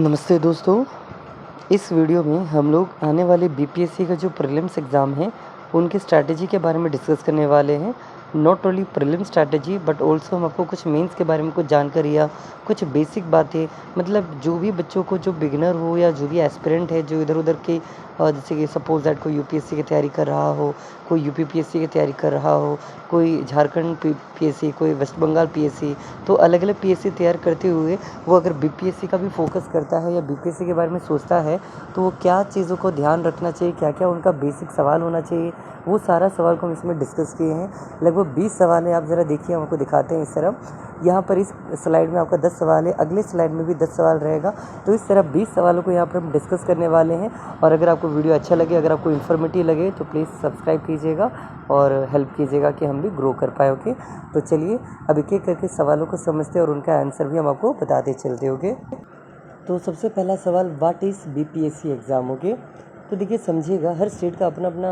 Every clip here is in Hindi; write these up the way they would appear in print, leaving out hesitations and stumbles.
नमस्ते दोस्तों, इस वीडियो में हम लोग आने वाले बीपीएससी का जो प्रीलिम्स एग्ज़ाम है, उनकी स्ट्रैटेजी के बारे में डिस्कस करने वाले हैं। Not only prelims strategy but also हम आपको कुछ मेंस के बारे में कुछ जानकारी या कुछ बेसिक बातें, मतलब जो भी बच्चों को, जो बिगिनर हो या जो भी एस्पिरेंट है, जो इधर-उधर के जैसे कि सपोज़ दैट कोई यूपीएससी की तैयारी कर रहा हो, कोई यूपीपीएससी की तैयारी कर रहा हो, कोई झारखंड पीएससी, कोई वेस्ट बंगाल पीएससी, तो अलग-अलग पीएससी तैयार करते हुए वो अगर बीपीएससी का भी फोकस करता है या बीपीएससी के बारे में सोचता है, तो वो क्या चीज़ों को ध्यान रखना चाहिए, क्या-क्या उनका बेसिक सवाल होना चाहिए, वो सारा सवाल को हम इसमें डिस्कस किए हैं। लगभग 20 सवाल हैं, आप ज़रा देखिए, हम आपको दिखाते हैं इस तरफ। यहाँ पर इस स्लाइड में आपका 10 सवाल है, अगले स्लाइड में भी 10 सवाल रहेगा। तो इस तरह 20 सवालों को यहाँ पर हम डिस्कस करने वाले हैं। और अगर आपको वीडियो अच्छा लगे, अगर आपको इन्फॉर्मेटिव लगे, तो प्लीज़ सब्सक्राइब कीजिएगा और हेल्प कीजिएगा कि हम भी ग्रो कर पाए। ओके, तो चलिए अब एक-एक करके सवालों को समझते हैं और उनका आंसर भी हम आपको बताते चलते। ओके, तो सबसे पहला सवाल, what is BPSC exam. Okay, तो देखिए समझिएगा, हर स्टेट का अपना अपना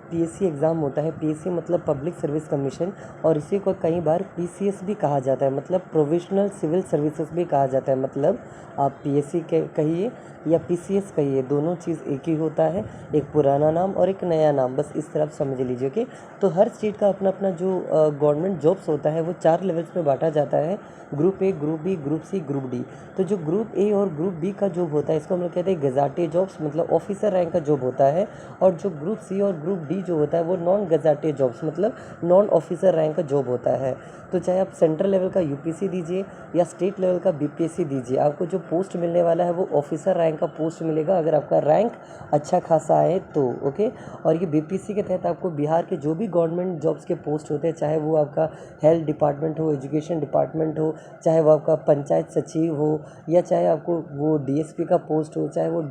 पीएससी एग्ज़ाम होता है। पीएससी मतलब पब्लिक सर्विस कमीशन, और इसी को कई बार पीसीएस भी कहा जाता है, मतलब प्रोविजनल सिविल सर्विसेज भी कहा जाता है। मतलब आप पीएससी कहिए या पीसीएस कहिए, दोनों चीज़ एक ही होता है, एक पुराना नाम और एक नया नाम, बस इस तरह आप समझ लीजिए। कि तो हर स्टेट का अपना अपना जो गवर्नमेंट जॉब्स होता है वो 4 लेवल्स में बांटा जाता है, group A, group B, group C, group D. तो जो ग्रुप ए और ग्रुप बी का जॉब होता है, इसको हम लोग कहते हैं गज़ेटेड जॉब्स, मतलब ऑफिसर रैंक का जॉब होता है। और जो ग्रुप सी और ग्रुप डी जो होता है वो नॉन गज़ेटेड जॉब्स, मतलब नॉन ऑफिसर रैंक का जॉब होता है। तो चाहे आप सेंट्रल लेवल का यूपीएससी दीजिए या स्टेट लेवल का बीपीएससी दीजिए, आपको जो पोस्ट मिलने वाला है वो ऑफिसर रैंक का पोस्ट मिलेगा, अगर आपका रैंक अच्छा खासा आए तो। ओके, और ये बीपीएससी के तहत आपको बिहार के जो भी गवर्नमेंट जॉब्स के पोस्ट होते हैं, चाहे वो आपका हेल्थ डिपार्टमेंट हो, एजुकेशन डिपार्टमेंट हो, चाहे वो आपका पंचायत सचिव हो, या चाहे आपको वो डीएसपी का पोस्ट हो, चाहे वो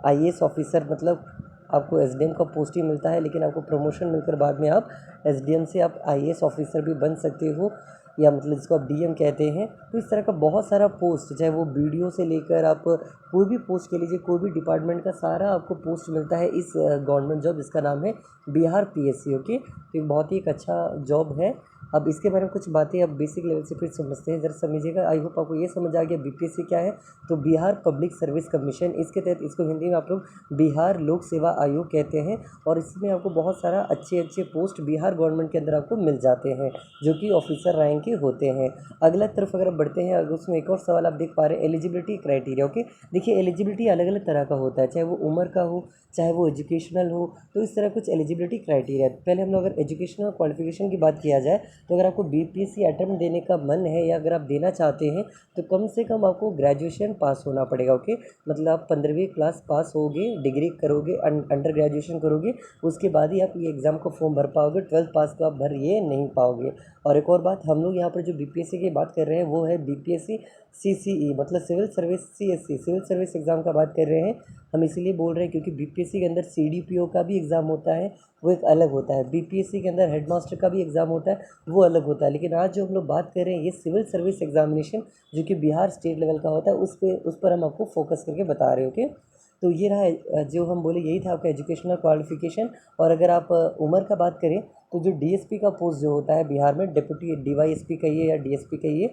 आईएएस ऑफिसर, मतलब आपको एसडीएम का पोस्ट ही मिलता है, लेकिन आपको प्रमोशन मिलकर बाद में आप एसडीएम से आप आईएएस ऑफिसर भी बन सकते हो, या मतलब जिसको आप डीएम कहते हैं। तो इस तरह का बहुत सारा पोस्ट, चाहे वो बीडीओ से लेकर आप कोई भी पोस्ट के लीजिए, कोई भी डिपार्टमेंट का सारा आपको पोस्ट मिलता है इस गवर्नमेंट जॉब, जिसका नाम है बिहार पीएससी। ओके, तो एक बहुत ही एक अच्छा जॉब है। अब इसके बारे में कुछ बातें अब बेसिक लेवल से फिर समझते हैं, ज़रा समझिएगा। आई होप आपको ये समझ आ गया बीपीएससी क्या है। तो बिहार पब्लिक सर्विस कमीशन, इसके तहत, इसको हिंदी में आप लोग बिहार लोक सेवा आयोग कहते हैं। और इसमें आपको बहुत सारा अच्छे अच्छे पोस्ट बिहार गवर्नमेंट के अंदर आपको मिल जाते हैं, जो कि ऑफिसर रैंक के होते हैं। अगला तरफ अगर आप बढ़ते हैं, अगर उसमें एक और सवाल आप देख पा रहे हैं, एलिजिबिलिटी क्राइटेरिया। ओके, देखिए एलिजिबिलिटी अलग अलग तरह का होता है, चाहे वो उम्र का हो, चाहे वो एजुकेशनल हो। तो इस तरह कुछ एलिजिबिलिटी क्राइटेरिया। पहले हम लोग अगर एजुकेशनल क्वालिफिकेशन की बात किया जाए, तो अगर आपको बीपीएससी अटेम्प्ट देने का मन है या अगर आप देना चाहते हैं, तो कम से कम आपको ग्रेजुएशन पास होना पड़ेगा। ओके, मतलब आप 15वीं क्लास पास होगे, डिग्री करोगे, अंडर ग्रेजुएशन करोगे, उसके बाद ही आप ये एग्ज़ाम को फॉर्म भर पाओगे। 12th पास तो आप भर ये नहीं पाओगे। और एक और बात, हम लोग यहाँ पर जो बीपीएससी की बात कर रहे हैं वो है बीपीएससी सीसीई, मतलब civil service, CSC civil service exam का बात कर रहे हैं। हम इसीलिए बोल रहे हैं क्योंकि बीपीएससी के अंदर सीडीपीओ का भी एग्ज़ाम होता है, वो एक अलग होता है। बीपीएससी के अंदर हेडमास्टर का भी एग्ज़ाम होता है, वो अलग होता है। लेकिन आज जो हम लोग बात कर रहे हैं, ये सिविल सर्विस एग्जामिनेशन, जो कि बिहार स्टेट लेवल का होता है, उस पर हम आपको फोकस करके बता रहे हैं। ओके, तो ये रहा जो हम बोले, यही था आपका एजुकेशनल क्वालिफिकेशन। और अगर आप उम्र का बात करें, तो जो डीएसपी का पोस्ट जो होता है बिहार में, डिप्टी डीवाईएसपी कहिए या डीएसपी कहिए,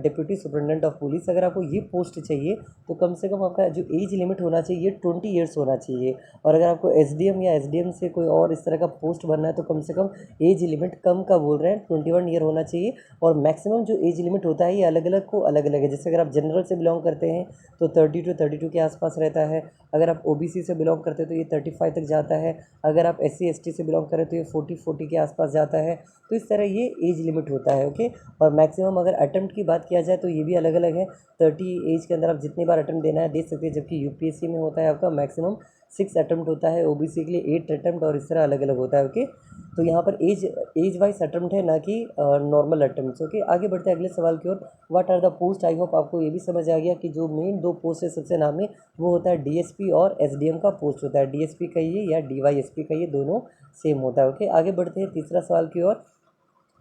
डिप्टी सुपरिटेंडेंट ऑफ पुलिस, अगर आपको ये पोस्ट चाहिए, तो कम से कम आपका जो एज लिमिट होना चाहिए, ये 20 ईयर्स होना चाहिए। और अगर आपको एसडीएम या एसडीएम से कोई और इस तरह का पोस्ट बनना है, तो कम से कम एज लिमिट, कम का बोल रहे हैं, 21 ईयर होना चाहिए। और मैक्सिमम जो एज लिमिट होता है, ये अलग अलग को अलग अलग है। जैसे अगर आप जनरल से बिलोंग करते हैं तो 32 के आसपास रहता है। अगर आप ओबीसी से बिलोंग करते हैं तो ये 35 तक जाता है। अगर आप एससी एसटी से बिलोंग करें तो ये 40 के आसपास जाता है। तो इस तरह ये एज लिमिट होता है। ओके, और मैक्सिमम अगर अटेम्प्ट की बात किया जाए तो ये भी अलग अलग है। 30 एज के अंदर आप जितनी बार अटेम्प्ट देना है दे सकते हैं, जबकि यूपीएससी में होता है आपका मैक्सिमम 6 अटेम्प्ट होता है, ओबीसी के लिए 8 अटेम्प्ट, और इस तरह अलग अलग होता है। ओके, तो यहाँ पर एज वाइज अटेम्प्ट है, ना कि नॉर्मल अटेम्प्ट। ओके, आगे बढ़ते हैं अगले सवाल की ओर। What are the post. I hope आपको ये भी समझ आ गया कि जो मेन 2 पोस्ट है सबसे नामी, वो होता है डीएसपी और एसडीएम का पोस्ट होता है। डीएसपी कहिए या डीवाईएसपी कहिए, दोनों सेम होता है। ओके, आगे बढ़ते हैं तीसरा सवाल की ओर।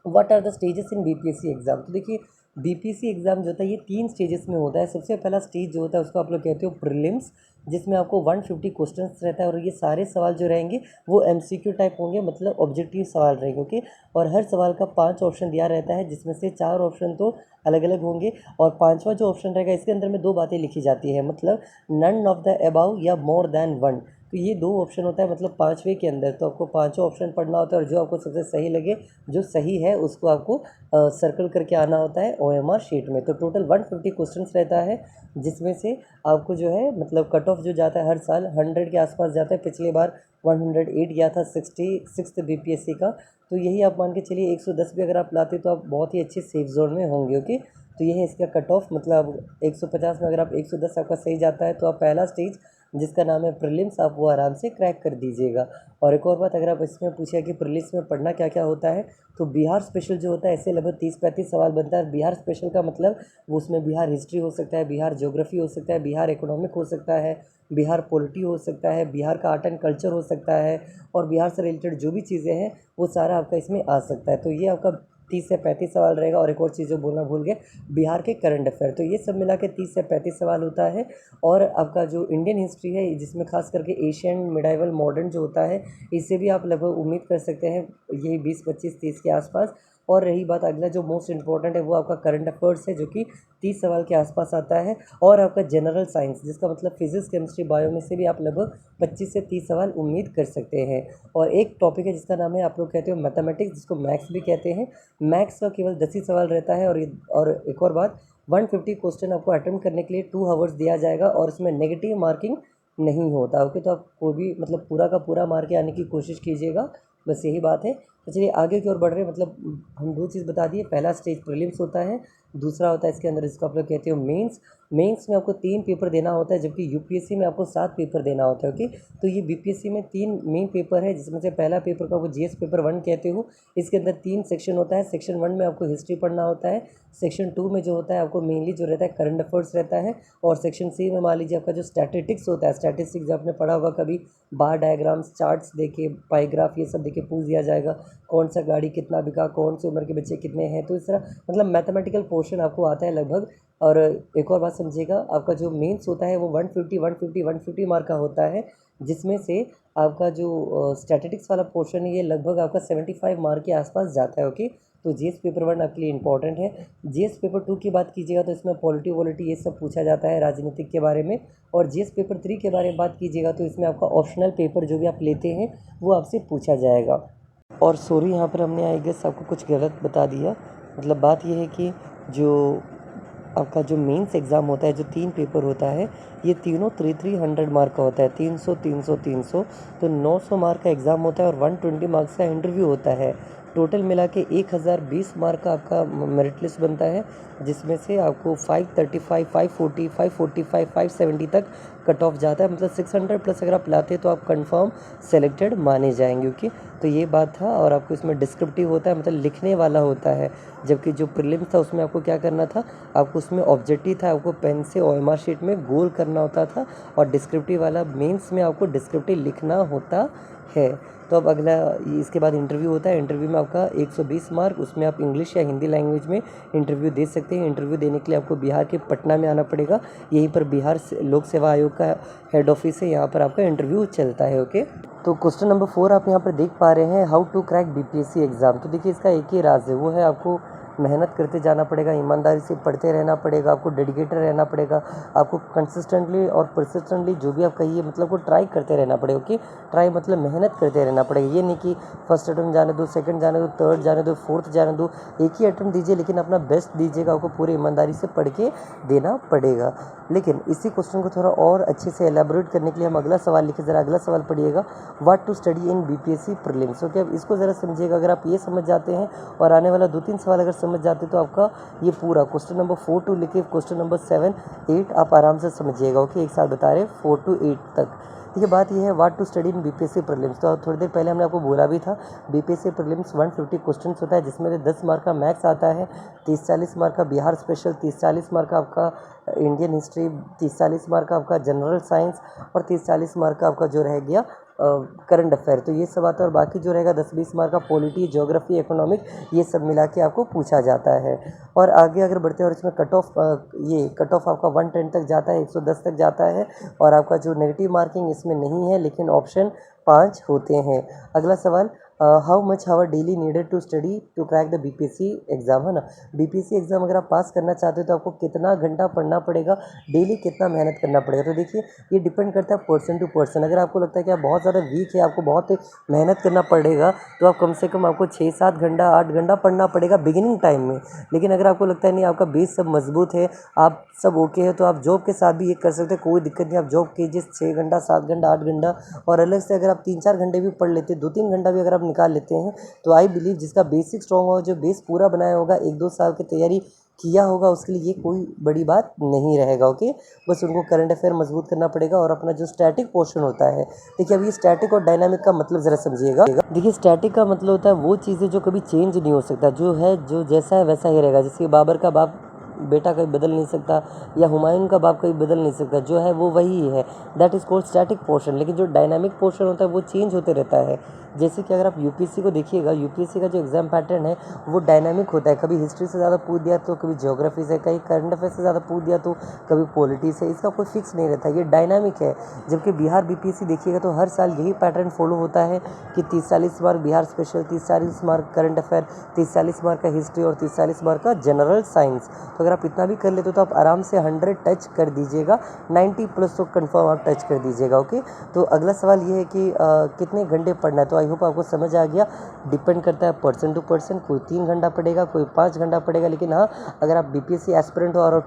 What are the stages in BPSC exam. तो देखिए बीपीएससी एग्ज़ाम जो होता है ये 3 स्टेजेस में होता है। सबसे पहला स्टेज जो होता है उसको आप लोग कहते हो प्रीलिम्स, जिसमें आपको 150 क्वेश्चंस रहता है और ये सारे सवाल जो रहेंगे वो एमसीक्यू टाइप होंगे, मतलब ऑब्जेक्टिव सवाल रहेंगे। ओके, और हर सवाल का 5 ऑप्शन दिया रहता है, जिसमें से 4 ऑप्शन तो अलग अलग होंगे और 5वां जो ऑप्शन रहेगा इसके अंदर में 2 बातें लिखी जाती है, मतलब नन ऑफ द अबाउ या मोर देन वन। तो ये 2 ऑप्शन होता है, मतलब 5वें के अंदर तो आपको पाँचों ऑप्शन पढ़ना होता है और जो आपको सबसे सही लगे, जो सही है उसको आपको सर्कल करके आना होता है ओएमआर शीट में। तो टोटल 150 क्वेश्चंस रहता है, जिसमें से आपको जो है मतलब कट ऑफ जो जाता है हर साल 100 के आसपास जाता है। पिछली बार 108 गया था 66 बीपीएससी का। तो यही आप मान के चलिए 110 भी अगर आप लाते तो आप बहुत ही अच्छे सेफ जोन में होंगे। ओके, तो ये है इसका कट ऑफ, मतलब 150 में अगर आप 110 आपका सही जाता है तो आप पहला स्टेज जिसका नाम है प्रीलिम्स, आप वो आराम से क्रैक कर दीजिएगा। और एक और बात, अगर आप इसमें पूछिए कि प्रीलिम्स में पढ़ना क्या क्या होता है, तो बिहार स्पेशल जो होता है ऐसे लगभग 30-35 सवाल बनता है। बिहार स्पेशल का मतलब वो उसमें बिहार हिस्ट्री हो सकता है, बिहार ज्योग्राफी हो सकता है, बिहार इकोनॉमिक हो सकता है, बिहार पॉलिटी हो सकता है, बिहार का आर्ट एंड कल्चर हो सकता है, और बिहार से रिलेटेड जो भी चीज़ें हैं वो सारा आपका इसमें आ सकता है। तो ये आपका 30 से 35 सवाल रहेगा। और एक और चीज़ जो बोलना भूल गए, बिहार के करंट अफेयर, तो ये सब मिला के 30 से 35 सवाल होता है। और आपका जो इंडियन हिस्ट्री है, जिसमें खास करके एशियन, मिडाइवल, मॉडर्न जो होता है, इससे भी आप लगभग उम्मीद कर सकते हैं यही 20, 25, 30 के आसपास। और रही बात अगला जो मोस्ट इंपॉर्टेंट है वो आपका करंट अफेयर्स है, जो कि 30 सवाल के आसपास आता है। और आपका जनरल साइंस, जिसका मतलब फिजिक्स, केमिस्ट्री, बायो में से भी आप लगभग 25 से 30 सवाल उम्मीद कर सकते हैं। और एक टॉपिक है जिसका नाम है, आप लोग कहते हो मैथमेटिक्स, जिसको मैथ्स भी कहते हैं। मैथ्स का केवल 10 ही सवाल रहता है। और एक और बात, 150 क्वेश्चन आपको अटेम्प्ट करने के लिए 2 आवर्स दिया जाएगा और उसमें नेगेटिव मार्किंग नहीं होता। ओके, तो आप कोई भी मतलब पूरा का पूरा मार के आने की कोशिश कीजिएगा, बस यही बात है। तो चलिए आगे की ओर बढ़ रहे हैं। मतलब हम 2 चीज़ बता दिए, पहला स्टेज प्रीलिम्स होता है, दूसरा होता है इसके अंदर इसको आप लोग कहते हो मेंस। मेंस में आपको 3 पेपर देना होता है, जबकि यूपीएससी में आपको 7 पेपर देना होता है। ओके, तो ये बीपीएससी में 3 मेन पेपर है, जिसमें से पहला पेपर का वो जीएस पेपर 1 कहते हो। इसके अंदर 3 सेक्शन होता है। सेक्शन 1 में आपको हिस्ट्री पढ़ना होता है, सेक्शन 2 में जो होता है आपको मेनली जो रहता है करंट अफेयर्स रहता है, और सेक्शन 3 में मान लीजिए आपका जो स्टैटिस्टिक्स होता है, स्टैटिस्टिक्स आपने पढ़ा होगा कभी, बार डायग्राम्स, चार्ट्स देके, पाईग्राफ, ये सब देके पूछ दिया जाएगा कौन सा गाड़ी कितना बिका, कौन सी उम्र के बच्चे कितने हैं। तो इस तरह मतलब मैथमेटिकल पोर्शन आपको आता है लगभग। और एक और बात समझिएगा, आपका जो मेंस होता है वो 150 मार्क का होता है, जिसमें से आपका जो स्टैटिस्टिक्स वाला पोर्शन है ये लगभग आपका 75 मार्क के आसपास जाता है। ओके, तो जीएस पेपर 1 आपके लिए इंपॉर्टेंट है। जीएस पेपर 2 की बात कीजिएगा तो इसमें पॉलिटी वॉलिटी ये सब पूछा जाता है, राजनीतिक के बारे में। और जीएस पेपर 3 के बारे में बात कीजिएगा तो इसमें आपका ऑप्शनल पेपर जो भी आप लेते हैं वो आपसे पूछा जाएगा। और सॉरी, यहाँ पर हमने आई गेस आपको कुछ गलत बता दिया। मतलब बात ये है कि जो आपका जो मेंस एग्ज़ाम होता है, जो 3 पेपर होता है, ये तीनों 300 मार्क का होता है, 300 300 300। तो 900 मार्क का एग्ज़ाम होता है और 120 मार्क्स का इंटरव्यू होता है। टोटल मिला के 1020 मार्क का आपका मेरिट लिस्ट बनता है, जिसमें से आपको 535, 540, 545, 570 तक कट ऑफ जाता है। मतलब 600 प्लस अगर आप लाते तो आप कंफर्म सेलेक्टेड माने जाएंगे। ओके, तो ये बात था। और आपको इसमें डिस्क्रिप्टिव होता है, मतलब लिखने वाला होता है, जबकि जो प्रीलिम्स था उसमें आपको क्या करना था, आपको उसमें ऑब्जेक्टिव था, आपको पेन से ओएमआर शीट में गोल करना होता था। और डिस्क्रिप्टिव वाला मेंस में आपको डिस्क्रिप्टिव लिखना होता है। तो अब अगला इसके बाद इंटरव्यू होता है। इंटरव्यू में आपका 120 मार्क, उसमें आप इंग्लिश या हिंदी लैंग्वेज में इंटरव्यू दे सकते हैं। इंटरव्यू देने के लिए आपको बिहार के पटना में आना पड़ेगा। यहीं पर बिहार लोक सेवा आयोग का हेड ऑफिस है, यहाँ पर आपका इंटरव्यू चलता है। ओके, तो क्वेश्चन नंबर 4 आप यहाँ पर देख पा रहे हैं, how to crack BPSC exam. तो देखिए इसका एक ही राज है, वो है आपको मेहनत करते जाना पड़ेगा, ईमानदारी से पढ़ते रहना पड़ेगा, आपको डेडिकेटेड रहना पड़ेगा, आपको कंसिस्टेंटली और परसिस्टेंटली जो भी आप कहिए मतलब को ट्राई करते रहना पड़ेगा। ओके, ट्राई मतलब मेहनत करते रहना पड़ेगा। ये नहीं कि फर्स्ट अटैम्प्ट जाने दो, सेकंड जाने दो, थर्ड जाने दो, फोर्थ जाने दो, एक ही अटैम्प्ट दीजिए, लेकिन अपना बेस्ट दीजिएगा। आपको पूरी ईमानदारी से पढ़ के देना पड़ेगा। लेकिन इसी क्वेश्चन को थोड़ा और अच्छे से एलेबोरेट करने के लिए हम अगला सवाल लिखे, ज़रा अगला सवाल पढ़िएगा, what to study in BPSC prelims. Okay, अब इसको ज़रा समझिएगा। अगर आप ये समझ जाते हैं और आने वाला 2-3 सवाल अगर समझ जाते तो आपका ये पूरा क्वेश्चन नंबर 4 टू लेके क्वेश्चन नंबर 7, 8 आप आराम से समझिएगा। ओके, एक साथ बता रहे हैं 4 to 8 तक। देखिए बात ये है, what to study in BPSC prelims. तो थोड़ी देर पहले हमने आपको बोला भी था, बीपीएससी प्रीलिम्स 150 क्वेश्चन होता है, जिसमें से 10 मार्क का मैथ्स आता है, 30-40 मार्क का बिहार स्पेशल, 30-40 मार्क का आपका इंडियन हिस्ट्री, 30-40 मार्क का आपका जनरल साइंस, और 30-40 मार्क का आपका जो रह गया करंट अफेयर। तो ये सब आता है और बाकी जो रहेगा 10-20 मार्क का पॉलिटी, ज्योग्राफी, इकोनॉमिक, ये सब मिला के आपको पूछा जाता है। और आगे अगर बढ़ते हैं और इसमें कट ऑफ आपका 110 तक जाता है, 110 तक जाता है और आपका जो नेगेटिव मार्किंग इसमें नहीं है, लेकिन ऑप्शन 5 होते हैं। अगला सवाल, how much hour daily needed to study to crack the BPSC exam, है ना। बीपीएससी एग्ज़ाम अगर आप पास करना चाहते हो तो आपको कितना घंटा पढ़ना पड़ेगा, डेली कितना मेहनत करना पड़ेगा। तो देखिए ये डिपेंड करता है पर्सन टू पर्सन। अगर आपको लगता है कि आप बहुत ज़्यादा वीक है, आपको बहुत मेहनत करना पड़ेगा, तो आप कम से कम आपको 6-7 घंटा 8 घंटा पढ़ना पड़ेगा बिगिनिंग टाइम में। लेकिन अगर आपको लगता है नहीं, आपका बेस सब मजबूत है, आप सब ओके है, तो आप जॉब के साथ भी ये कर सकते हैं, कोई दिक्कत नहीं। आप जॉब कीजिए 6 घंटा 7 घंटा 8 घंटा, और अलग से अगर आप 3-4 घंटे भी पढ़ लेते हैं, 2-3 घंटा भी अगर आप निकाल लेते हैं, तो आई बिलीव जिसका बेसिक स्ट्रॉन्ग होगा, जो बेस पूरा बनाया होगा, 1-2 साल की तैयारी किया होगा, उसके लिए ये कोई बड़ी बात नहीं रहेगा। ओके, बस उनको करंट अफेयर मजबूत करना पड़ेगा। और अपना जो स्टैटिक पोर्शन होता है, देखिए अभी स्टैटिक और डायनामिक का मतलब ज़रा समझिएगा। देखिए स्टैटिक का मतलब होता है वो चीज़ें जो कभी चेंज नहीं हो सकता, जो है जो जैसा है वैसा ही रहेगा। जैसे बाबर का बाप बेटा कभी बदल नहीं सकता, या हुमायूं का बाप कभी बदल नहीं सकता, जो है वो वही है, that is called static portion. लेकिन जो डायनामिक पोर्शन होता है वो चेंज होते रहता है। जैसे कि अगर आप यूपीएससी को देखिएगा, यूपीएससी का जो एग्ज़ाम पैटर्न है वो डायनामिक होता है। कभी हिस्ट्री से ज़्यादा पूछ दिया तो कभी ज्योग्राफी से, कहीं करंट अफेयर से ज़्यादा पूछ दिया तो कभी पॉलिटी से, इसका कोई फिक्स नहीं रहता, ये डायनामिक है। जबकि बिहार बीपीएससी देखिएगा तो हर साल यही पैटर्न फॉलो होता है कि 30-40 mark Bihar special, 30-40 mark current affair, 30-40 mark का हिस्ट्री और 30-40 मार्क का जनरल साइंस। तो अगर आप इतना भी कर लेते हो तो आप आराम से 100 टच कर दीजिएगा, 90 प्लस तो कन्फर्म आप टच कर दीजिएगा। ओके, तो अगला सवाल ये है कि कितने घंटे पढ़ना है। तो आई होप आपको समझ आ गया, डिपेंड करता है पर्सन टू पर्सन, कोई 3 घंटा पढ़ेगा, कोई 5 घंटा पढ़ेगा। लेकिन हाँ, अगर आप बीपीएससी एस्पिरेंट हो और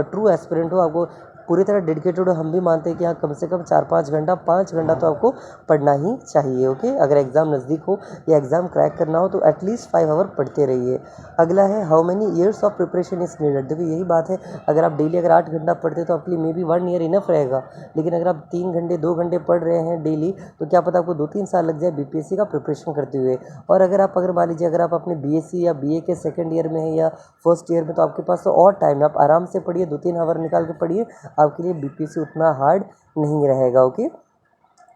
ट्रू एस्पिरेंट हो, आपको पूरी तरह डेडिकेटेड हो, हम भी मानते हैं कि हाँ कम से कम 4-5 घंटा 5 घंटा तो आपको पढ़ना ही चाहिए। ओके, अगर एग्ज़ाम नज़दीक हो या एग्ज़ाम क्रैक करना हो तो एटलीस्ट 5 आवर पढ़ते रहिए। अगला है, how many years of preparation is needed. देखो यही बात है, अगर आप डेली अगर 8 घंटा पढ़ते हैं तो आपके लिए मे बी 1 ईयर इनफ रहेगा। लेकिन अगर आप 3 घंटे 2 घंटे पढ़ रहे हैं डेली, तो क्या पता आपको 2-3 साल लग जाए बीपीएससी का प्रिपरेशन करते हुए। और अगर मान लीजिए अगर आप अपने बीएससी या बीए के सेकंड ईयर में है या फर्स्ट ईयर में, तो आपके पास तो और टाइम है, आप आराम से पढ़िए, 2-3 आवर निकाल के पढ़िए, आपके लिए बीपीएससी उतना हार्ड नहीं रहेगा। ओके,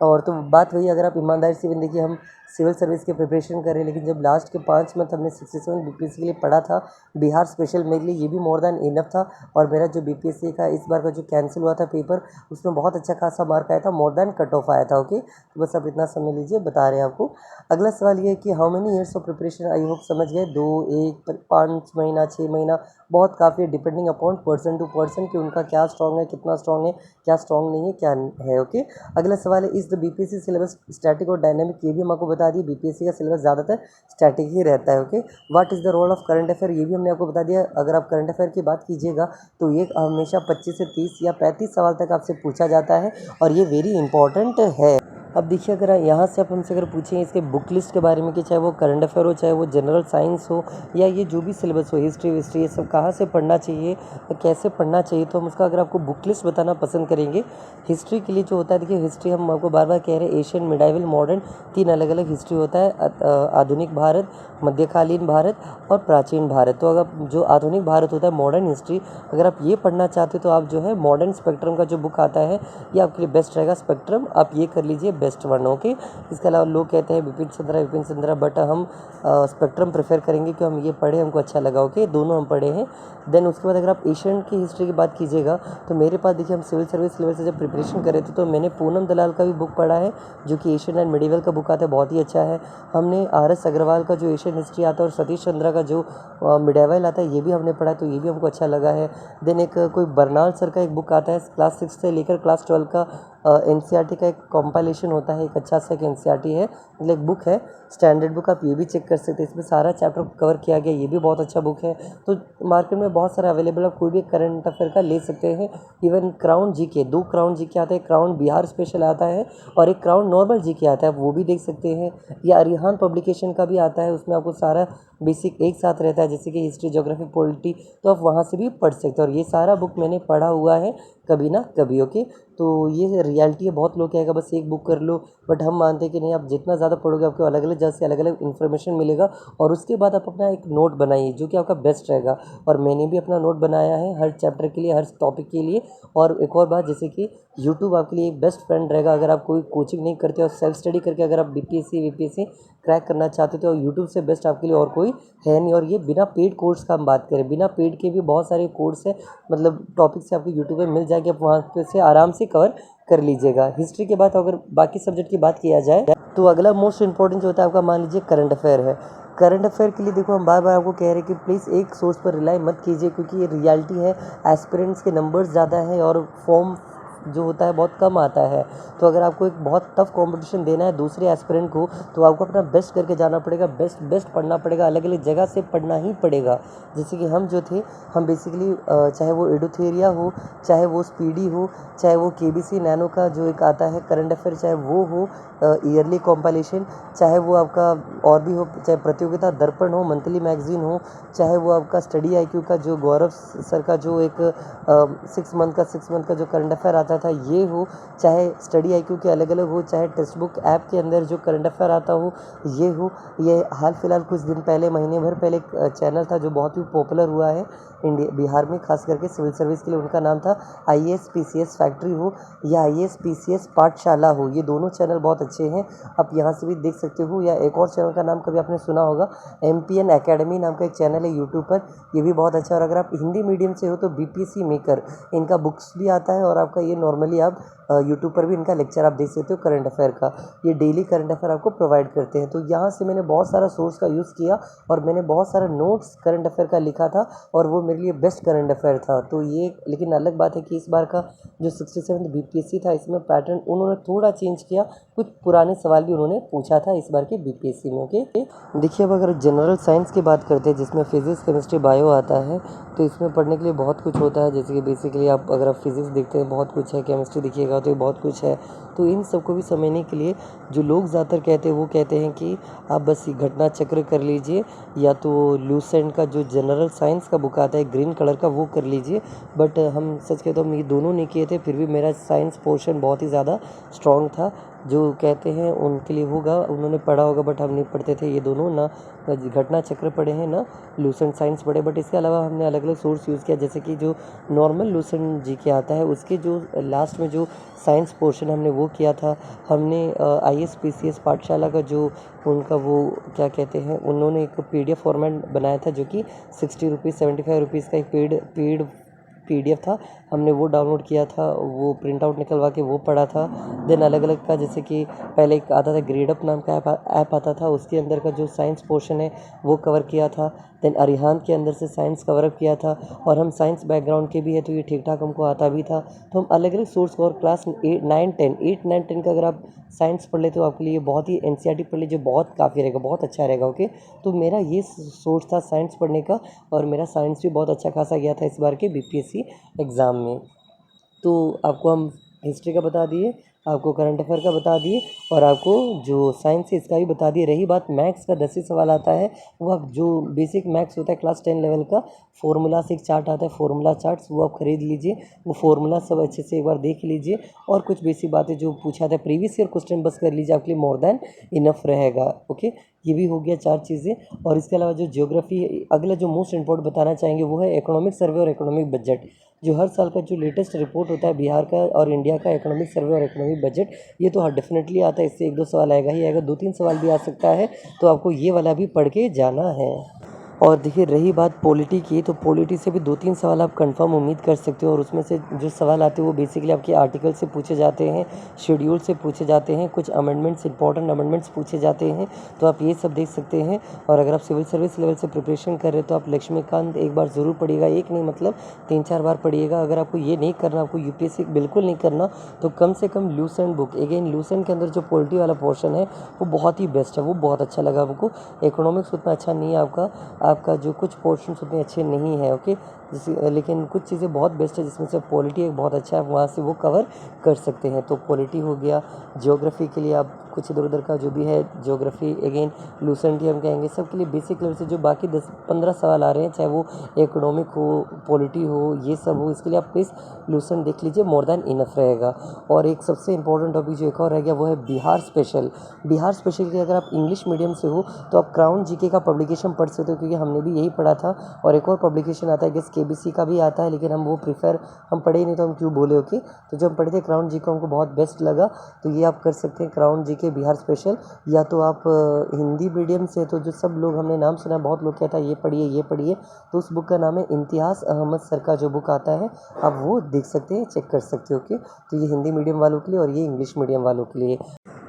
और तो बात वही, अगर आप ईमानदारी से देखिए, हम सिविल सर्विस की प्रिपरेशन कर रहे हैं, लेकिन जब लास्ट के 5 मंथ हमने 67 बीपीएससी के लिए पढ़ा था, बिहार स्पेशल, मेरे लिए ये भी मोर देन इनफ था। और मेरा जो बीपीएससी का इस बार का जो कैंसिल हुआ था पेपर, उसमें बहुत अच्छा खासा मार्क आया था, मोर देन कट ऑफ आया था। ओके, तो बस आप इतना समझ लीजिए, बता रहे हैं आपको। अगला सवाल ये है कि how many years of preparation, I hope समझ गए, 2, 1, 5 महीना, 6 महीना, बहुत काफ़ी है, depending upon person to person कि उनका क्या स्ट्रॉन्ग है, कितना स्ट्रॉन्ग है, क्या स्ट्रॉन्ग नहीं है, क्या है। ओके, अगला सवाल है, इस द बीपीएससी सिलेबस स्टैटिक और डायनामिक, ये भी हम आपको बता दिए, बीपीएससी का सिलेबस ज़्यादातर स्टैटिक ही रहता है। Okay, what is the role of current affair, ये भी हमने आपको बता दिया। अगर आप करंट अफेयर की बात कीजिएगा तो ये हमेशा 25 से 30 या 35 सवाल तक आपसे पूछा जाता है, और ये वेरी इंपॉर्टेंट है। अब देखिए, अगर यहाँ से आप हमसे अगर पूछें इसके बुक लिस्ट के बारे में कि चाहे वो करंट अफेयर हो, चाहे वो जनरल साइंस हो, या ये जो भी सिलेबस हो, हिस्ट्री विस्ट्री, ये सब कहाँ से पढ़ना चाहिए, कैसे पढ़ना चाहिए, तो हम उसका अगर आपको बुक लिस्ट बताना पसंद करेंगे। हिस्ट्री के लिए जो होता है, देखिए हिस्ट्री हम आपको बार बार कह रहे हैं, एशियन, मिडाइवल, मॉडर्न, 3 अलग अलग हिस्ट्री होता है, आधुनिक भारत, मध्यकालीन भारत और प्राचीन भारत। तो अगर जो आधुनिक भारत होता है, मॉडर्न हिस्ट्री, अगर आप ये पढ़ना चाहते हो तो आप जो है मॉडर्न स्पेक्ट्रम का जो बुक आता है, ये आपके लिए बेस्ट रहेगा। स्पेक्ट्रम आप ये कर लीजिए, बेस्ट वन। ओके, इसके अलावा लोग कहते हैं विपिन चंद्रा, बट हम स्पेक्ट्रम प्रेफर करेंगे कि हम ये पढ़े, हमको अच्छा लगा। ओके, दोनों हम पढ़े हैं। देन उसके बाद अगर आप एशियन की हिस्ट्री की बात कीजिएगा, तो मेरे पास देखिए, हम सिविल सर्विस लेवल से जब प्रिपरेशन कर रहे थे तो मैंने पूनम दलाल का भी बुक पढ़ा है, जो कि एशियन एंड मिडिवल का बुक आता है, बहुत ही अच्छा है। हमने RS अग्रवाल का जो एशियन हिस्ट्री आता है और सतीश चंद्रा का जो मिडाइवल आता है, ये भी हमने पढ़ा है, तो ये भी हमको अच्छा लगा है। देन एक कोई बर्नाल सर का एक बुक आता है, क्लास 6 से लेकर क्लास 12 का NCERT का एक कॉम्पाइलेशन होता है, एक अच्छा सा एक NCERT है, मतलब एक बुक है स्टैंडर्ड बुक, आप ये भी चेक कर सकते हैं, इसमें सारा चैप्टर कवर किया गया, ये भी बहुत अच्छा बुक है। तो मार्केट में बहुत सारा अवेलेबल, आप कोई भी करंट अफेयर का ले सकते हैं। Even crown GK, 2 crown GK आता है, क्राउन बिहार स्पेशल आता है और एक क्राउन नॉर्मल जीके आता है, आप वो भी देख सकते हैं। या अरिहान पब्लिकेशन का भी आता है, उसमें आपको सारा बेसिक एक साथ रहता है, जैसे कि हिस्ट्री, ज्योग्राफी, पॉलिटी, तो आप वहाँ से भी पढ़ सकते हैं। और ये सारा बुक मैंने पढ़ा हुआ है कभी ना कभी। ओके, तो ये रियलिटी है, बहुत लोग कहेगा बस एक बुक कर लो, बट हम मानते हैं कि नहीं, आप जितना ज़्यादा पढ़ोगे आपको अलग अलग जगह से अलग अलग इन्फॉर्मेशन मिलेगा, और उसके बाद आप अपना एक नोट बनाइए जो कि आपका बेस्ट रहेगा। और मैंने भी अपना नोट बनाया है हर चैप्टर के लिए, हर टॉपिक के लिए। और एक और बात, जैसे कि यूट्यूब आपके लिए बेस्ट फ्रेंड रहेगा। अगर आप कोई कोचिंग नहीं करते और सेल्फ स्टडी करके अगर आप बीपीएससी क्रैक करना चाहते हो तो यूट्यूब से बेस्ट आपके लिए और कोई है नहीं। और ये बिना पेड कोर्स का हम बात करें, बिना पेड के भी बहुत सारे कोर्स है, मतलब टॉपिक से आपको यूट्यूब पे मिल जाएगी, आप वहाँ पे से आराम से कवर कर लीजिएगा। हिस्ट्री के बाद अगर बाकी सब्जेक्ट की बात किया जाए तो अगला मोस्ट इंपॉर्टेंट जो होता है आपका, मान लीजिए करंट अफेयर है। करंट अफेयर के लिए देखो हम बार बार आपको कह रहे हैं कि प्लीज़ एक सोर्स पर रिलाई मत कीजिए, क्योंकि ये रियलिटी है, एस्पिरेंट्स के नंबर्स ज़्यादा हैं और फॉर्म जो होता है बहुत कम आता है। तो अगर आपको एक बहुत टफ कंपटीशन देना है दूसरे एस्पिरेंट को, तो आपको अपना बेस्ट करके जाना पड़ेगा, बेस्ट पढ़ना पड़ेगा, अलग अलग जगह से पढ़ना ही पड़ेगा। जैसे कि हम जो थे, हम बेसिकली चाहे वो एडुथेरिया हो, चाहे वो स्पीडी हो, चाहे वो केबीसी नैनो का जो एक आता है करंट अफेयर, चाहे वो हो ईयरली कॉम्पाइलेशन, चाहे वो आपका और भी हो, चाहे प्रतियोगिता दर्पण हो, मंथली मैगजीन हो, चाहे वो आपका स्टडी आईक्यू का जो गौरव सर का जो एक 6 मंथ का जो करंट अफेयर आता था ये हो, चाहे स्टडी आईक्यू के अलग अलग हो, चाहे टेक्स्ट बुक ऐप के अंदर जो करंट अफेयर आता हो ये हो। ये हाल फिलहाल कुछ दिन पहले, महीने भर पहले एक चैनल था जो बहुत ही पॉपुलर हुआ है इंडिया बिहार में, खास करके सिविल सर्विस के लिए। उनका नाम था IAS PCS फैक्ट्री हो या IAS PCS पाठशाला हो, ये दोनों चैनल बहुत अच्छे हैं, आप यहाँ से भी देख सकते हो। या एक और चैनल का नाम कभी आपने सुना होगा, MPN एकेडमी नाम का एक चैनल है यूट्यूब पर, ये भी बहुत अच्छा है। और अगर आप हिंदी मीडियम से हो तो BPSC मेकर, इनका बुक्स भी आता है और आपका ये नॉर्मली आप यूट्यूब पर भी इनका लेक्चर आप देख सकते हो करंट अफेयर का, ये डेली करंट अफेयर आपको प्रोवाइड करते हैं। तो यहाँ से मैंने बहुत सारा सोर्स का यूज़ किया और मैंने बहुत सारा नोट्स करंट अफेयर का लिखा था और वो मेरे लिए बेस्ट करंट अफेयर था। तो ये, लेकिन अलग बात है कि इस बार का जो 67 BPSC था इसमें पैटर्न उन्होंने थोड़ा चेंज किया, कुछ पुराने सवाल भी उन्होंने पूछा था इस बार के BPSC में। ओके, देखिए अब अगर जनरल साइंस की बात करते हैं जिसमें फिजिक्स केमिस्ट्री बायो आता है, तो इसमें पढ़ने के लिए बहुत कुछ होता है। जैसे कि बेसिकली आप अगर आप फिजिक्स देखते हैं बहुत कुछ है, केमिस्ट्री देखिएगा तो बहुत कुछ है। तो इन सबको भी समझने के लिए जो लोग ज़्यादातर कहते हैं वो कहते हैं कि आप बस ये घटना चक्र कर लीजिए, या तो लूसेंट का जो जनरल साइंस का बुक आता है ग्रीन कलर का वो कर लीजिए। बट हम सच कहते हम ये दोनों नहीं किए थे, फिर भी मेरा साइंस पोर्शन बहुत ही ज़्यादा स्ट्रॉन्ग था। जो कहते हैं उनके लिए होगा, उन्होंने पढ़ा होगा, बट हम नहीं पढ़ते थे ये दोनों, ना घटना चक्र पढ़े हैं ना लूसेंट साइंस पढ़े। बट इसके अलावा हमने अलग अलग सोर्स यूज़ किया, जैसे कि जो नॉर्मल लूसेंट जी के आता है उसके जो लास्ट में जो साइंस पोर्शन हमने वो किया था। हमने IAS PCS पाठशाला का जो उनका वो क्या कहते हैं, उन्होंने एक PDF फॉर्मेट बनाया था जो कि 60 रुपीज़ 75 रुपीज़ का एक पेड PDF था, हमने वो डाउनलोड किया था, वो प्रिंट आउट निकलवा के वो पढ़ा था। देन अलग अलग का, जैसे कि पहले एक आता था ग्रेडअप नाम का ऐप आता था, उसके अंदर का जो साइंस पोर्शन है वो कवर किया था। देन अरिहांत के अंदर से साइंस कवरअप किया था, और हम साइंस बैकग्राउंड के भी है तो ये ठीक ठाक हमको आता भी था। तो हम अलग अलग सोर्स को, और क्लास 8 9 10 का अगर आप साइंस पढ़ लेते हो आपके लिए बहुत ही NCERT पढ़ लीजिए, बहुत काफ़ी रहेगा, बहुत अच्छा रहेगा। ओके, तो मेरा ये सोर्स था साइंस पढ़ने का, और मेरा साइंस भी बहुत अच्छा खासा गया था इस बार के BPSC एग्ज़ाम में। तो आपको हम हिस्ट्री का बता दिए, आपको करंट अफेयर का बता दिए, और आपको जो साइंस है इसका भी बता दिए। रही बात मैथ्स का, 10 ही सवाल आता है, वो आप जो बेसिक मैथ्स होता है क्लास 10 लेवल का, फॉर्मूला से एक चार्ट आता है, फॉर्मूला चार्ट्स, वो आप खरीद लीजिए, वो फॉर्मूला सब अच्छे से एक बार देख लीजिए, और कुछ बेसिक बातें जो पूछा था प्रीवियस ईयर क्वेश्चन बस कर लीजिए, आपके लिए मोर देन इनफ रहेगा। ओके, ये भी हो गया 4 चीज़ें। और इसके अलावा जो ज्योग्राफी, अगला जो मोस्ट इंपॉर्टेंट बताना चाहेंगे वो है इकोनॉमिक सर्वे और इकोनॉमिक बजट। जो हर साल का जो लेटेस्ट रिपोर्ट होता है बिहार का और इंडिया का, इकोनॉमिक सर्वे और इकोनॉमिक बजट, ये तो हाँ डेफिनेटली आता है, इससे 1-2 सवाल आएगा ही आएगा, 2-3 सवाल भी आ सकता है, तो आपको ये वाला भी पढ़ के जाना है। और देखिए रही बात पॉलिटी की, तो पॉलिटी से भी 2-3 सवाल आप कंफर्म उम्मीद कर सकते हो, और उसमें से जो सवाल आते हैं वो बेसिकली आपके आर्टिकल से पूछे जाते हैं, शेड्यूल से पूछे जाते हैं, कुछ अमेंडमेंट्स, इंपॉर्टेंट अमेंडमेंट्स पूछे जाते हैं, तो आप ये सब देख सकते हैं। और अगर आप सिविल सर्विस लेवल से प्रिपरेशन कर रहे हो तो आप लक्ष्मीकांत एक बार ज़रूर पढ़िएगा, एक नहीं मतलब 3-4 बार पढ़िएगा। अगर आपको ये नहीं करना, आपको UPSC बिल्कुल नहीं करना, तो कम से कम लूसेंट बुक, अगेन लूसेंट के अंदर जो पॉलिटी वाला पोर्शन है वो बहुत ही बेस्ट है, वो बहुत अच्छा लगा हमको। इकोनॉमिक्स उतना अच्छा नहीं है आपका जो कुछ पोर्शंस उतने अच्छे नहीं है। ओके, जैसे लेकिन कुछ चीज़ें बहुत बेस्ट है, जिसमें से पॉलिटी एक बहुत अच्छा है, वहाँ से वो कवर कर सकते हैं। तो पॉलिटी हो गया, ज्योग्राफी के लिए आप कुछ इधर उधर का जो भी है, ज्योग्राफी अगेन लूसेंटी हम कहेंगे, सब के लिए बेसिक लेवल से जो बाकी 10-15 सवाल आ रहे हैं, चाहे वो इकोनॉमिक हो, पॉलिटी हो, ये सब हो, इसके लिए आप प्लीज़ लूसेंट देख लीजिए, मोर देन इनफ रहेगा। और एक सबसे इंपॉर्टेंट टॉपिक जो एक और रह गया वो है बिहार स्पेशल। बिहार स्पेशल की अगर आप इंग्लिश मीडियम से हो तो आप क्राउन जीके का पब्लिकेशन पढ़ सकते हो, क्योंकि हमने भी यही पढ़ा था। और एक और पब्लिकेशन आता है गेस केबीसी का भी आता है, लेकिन हम वो प्रीफर हम पढ़े ही नहीं तो हम क्यों बोले, ओके। तो जब हम पढ़े थे क्राउन जीके हमको बहुत बेस्ट लगा, तो ये आप कर सकते हैं क्राउन जीके बिहार स्पेशल। या तो आप हिंदी मीडियम से, तो जो सब लोग हमने नाम सुना, बहुत लोग कहता है ये पढ़िए ये पढ़िए, तो उस बुक का नाम है इम्तियाज़ अहमद सर का जो बुक आता है, आप वो देख सकते हैं, चेक कर सकते हो, ओके। तो ये हिंदी मीडियम वालों के लिए और ये इंग्लिश मीडियम वालों के लिए।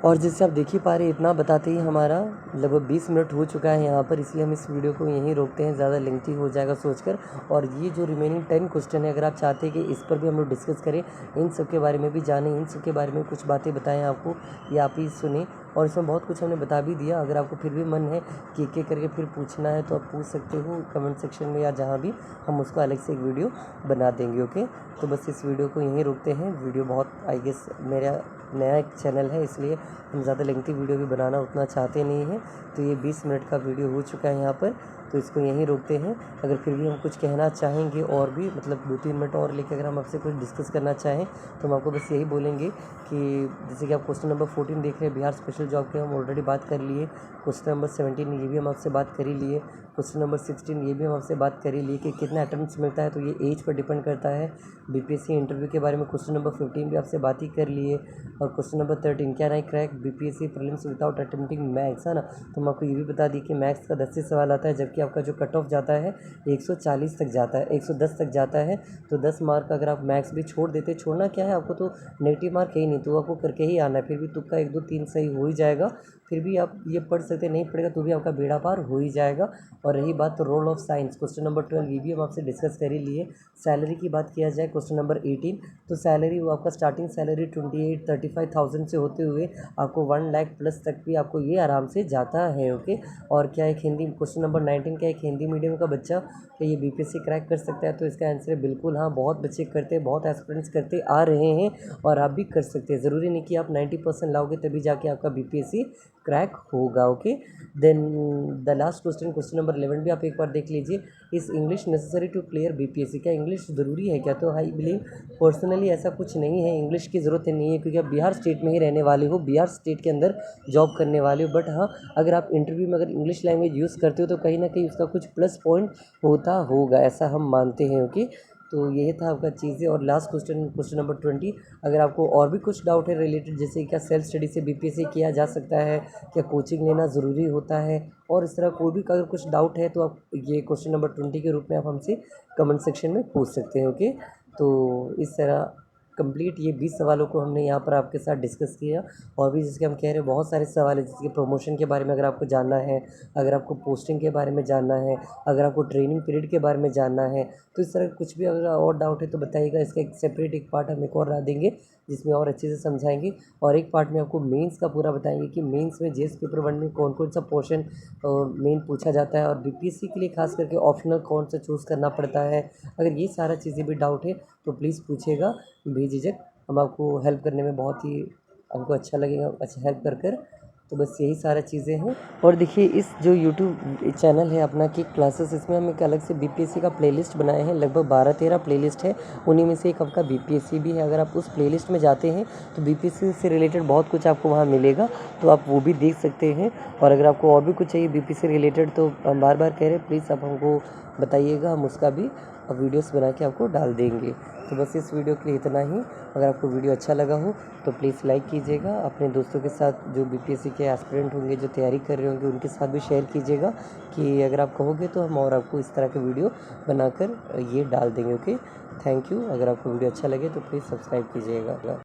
और जैसे आप देख ही पा रहे हैं, इतना बताते ही हमारा लगभग 20 मिनट हो चुका है यहाँ पर, इसलिए हम इस वीडियो को यहीं रोकते हैं, ज़्यादा लेंथी हो जाएगा सोचकर। और ये जो रिमेनिंग 10 क्वेश्चन है, अगर आप चाहते हैं कि इस पर भी हम लोग डिस्कस करें, इन सब के बारे में भी जानें, इन सब के बारे में कुछ बातें बताएं आपको, या आप ही सुने। और इसमें बहुत कुछ हमने बता भी दिया। अगर आपको फिर भी मन है कि एक एक करके फिर पूछना है तो आप पूछ सकते हो कमेंट सेक्शन में, या जहाँ भी, हम उसको अलग से एक वीडियो बना देंगे, ओके। तो बस इस वीडियो को यहीं रोकते हैं। वीडियो बहुत आई गेस मेरा नया एक चैनल है, इसलिए हम ज़्यादा लेंथी वीडियो भी बनाना उतना चाहते नहीं हैं। तो ये 20 मिनट का वीडियो हो चुका है यहाँ पर, तो इसको यहीं रोकते हैं। अगर फिर भी हम कुछ कहना चाहेंगे और भी, मतलब 2-3 मिनट और लेकर अगर हम आपसे कुछ डिस्कस करना चाहें, तो हम आपको बस यही बोलेंगे कि जैसे कि आप क्वेश्चन नंबर 14 देख रहे हैं, बिहार स्पेशल जॉब के हम ऑलरेडी बात कर लिए। क्वेश्चन नंबर 17 ये भी हम आपसे बात कर ही लिए। क्वेश्चन नंबर 16 ये भी हम आपसे बात कर ही लिए कि कितना अटेम्प्ट्स मिलता है, तो ये एज पर डिपेंड करता है। बीपीएससी इंटरव्यू के बारे में क्वेश्चन नंबर 15 भी आपसे बात ही कर लिए। और question number 13, can I crack BPSC prelims without attempting maths, है ना। तो हम आपको ये भी बता दी कि मैथ्स का 10 से सवाल आता है, जबकि आपका जो कट ऑफ जाता है 140 तक जाता है, 110 तक जाता है। तो 10 मार्क अगर आप मैथ्स भी छोड़ देते, छोड़ना क्या है आपको, तो नेगेटिव मार्क है ही नहीं, तो आपको करके ही आना है। फिर भी तुक्का 1 2 3 सही हो ही जाएगा, फिर भी आप ये पढ़ सकते, नहीं पढ़ेगा तो भी आपका बेड़ा पार हो ही जाएगा। और रही बात तो role of science, question number 12 ये भी हम आपसे डिस्कस कर ही लिए। सैलरी की बात किया जाए, क्वेश्चन नंबर 18, तो सैलरी वो आपका स्टार्टिंग सैलरी 28-35,000 से होते हुए आपको 1 लाख प्लस तक भी आपको ये आराम से जाता है, ओके। और क्या एक हिंदी, क्वेश्चन नंबर 19, क्या एक हिंदी मीडियम का बच्चा क्या ये बीपीएससी क्रैक कर सकता है, तो इसका आंसर है बिल्कुल हाँ। बहुत बच्चे करते हैं, बहुत एस्पिरेंट्स करते आ रहे हैं, और आप भी कर सकते हैं। ज़रूरी नहीं कि आप 90% लाओगे तभी जाके आपका बीपीएससी क्रैक होगा, okay. Then the last question, question number 11 भी आप एक बार देख लीजिए। Is English necessary to clear BPSC, क्या इंग्लिश ज़रूरी है क्या, तो आई बिलीव पर्सनली ऐसा कुछ नहीं है, इंग्लिश की ज़रूरत नहीं है, क्योंकि आप बिहार स्टेट में ही रहने वाले हो, बिहार स्टेट के अंदर जॉब करने वाले हो। बट हाँ, अगर आप इंटरव्यू में अगर इंग्लिश लैंग्वेज यूज़ करते हो तो कहीं ना कहीं उसका कुछ प्लस पॉइंट होता होगा, ऐसा हम मानते हैं, ओके। तो यही था आपका चीज़ें। और लास्ट क्वेश्चन, क्वेश्चन नंबर 20, अगर आपको और भी कुछ डाउट है रिलेटेड, जैसे क्या सेल्फ स्टडी से बीपीएससी किया जा सकता है, क्या कोचिंग लेना ज़रूरी होता है, और इस तरह कोई भी अगर कुछ डाउट है तो आप ये क्वेश्चन नंबर 20 के रूप में आप हमसे कमेंट सेक्शन में पूछ सकते हैं, ओके। तो इस तरह कंप्लीट ये 20 सवालों को हमने यहाँ पर आपके साथ डिस्कस किया। और भी जैसे कि हम कह रहे हैं बहुत सारे सवाल हैं, जैसे कि प्रमोशन के बारे में अगर आपको जानना है, अगर आपको पोस्टिंग के बारे में जानना है, अगर आपको ट्रेनिंग पीरियड के बारे में जानना है, तो इस तरह कुछ भी अगर और डाउट है तो बताइएगा। इसका एक सेपरेट एक पार्ट हम एक और ला देंगे जिसमें और अच्छे से समझाएंगे। और एक पार्ट में आपको मेंस का पूरा बताएंगे कि मेंस में जेएस पेपर 1 में कौन कौन सा पोर्शन मेन पूछा जाता है, और बीपीएससी के लिए खास करके ऑप्शनल कौन सा चूज़ करना पड़ता है। अगर ये सारा चीज़ें भी डाउट है तो प्लीज़ पूछिएगा बेझिझक, हम आपको हेल्प करने में बहुत ही हमको अच्छा लगेगा, अच्छा हेल्प कर। तो बस यही सारा चीज़ें हैं। और देखिए इस जो यूट्यूब चैनल है अपना किक क्लासेस, इसमें हम एक अलग से बीपीएससी का प्लेलिस्ट बनाए हैं, लगभग 12-13 प्लेलिस्ट है, उन्हीं में से एक आपका बीपीएससी भी है। अगर आप उस प्लेलिस्ट में जाते हैं तो बीपीएससी से रिलेटेड बहुत कुछ आपको वहाँ मिलेगा, तो आप वो भी देख सकते हैं। और अगर आपको और भी कुछ चाहिए बीपीएससी रिलेटेड, तो हम बार बार कह रहे हैं प्लीज़ आप हमको बताइएगा, हम उसका भी वीडियोस बना के आपको डाल देंगे। तो बस इस वीडियो के लिए इतना ही। अगर आपको वीडियो अच्छा लगा हो तो प्लीज़ लाइक कीजिएगा, अपने दोस्तों के साथ जो बीपीएससी के एस्पिरेंट होंगे, जो तैयारी कर रहे होंगे, उनके साथ भी शेयर कीजिएगा, कि अगर आप कहोगे तो हम और आपको इस तरह के वीडियो बनाकर ये डाल देंगे, ओके। Thank you. अगर आपको वीडियो अच्छा लगे तो प्लीज़ सब्सक्राइब कीजिएगा।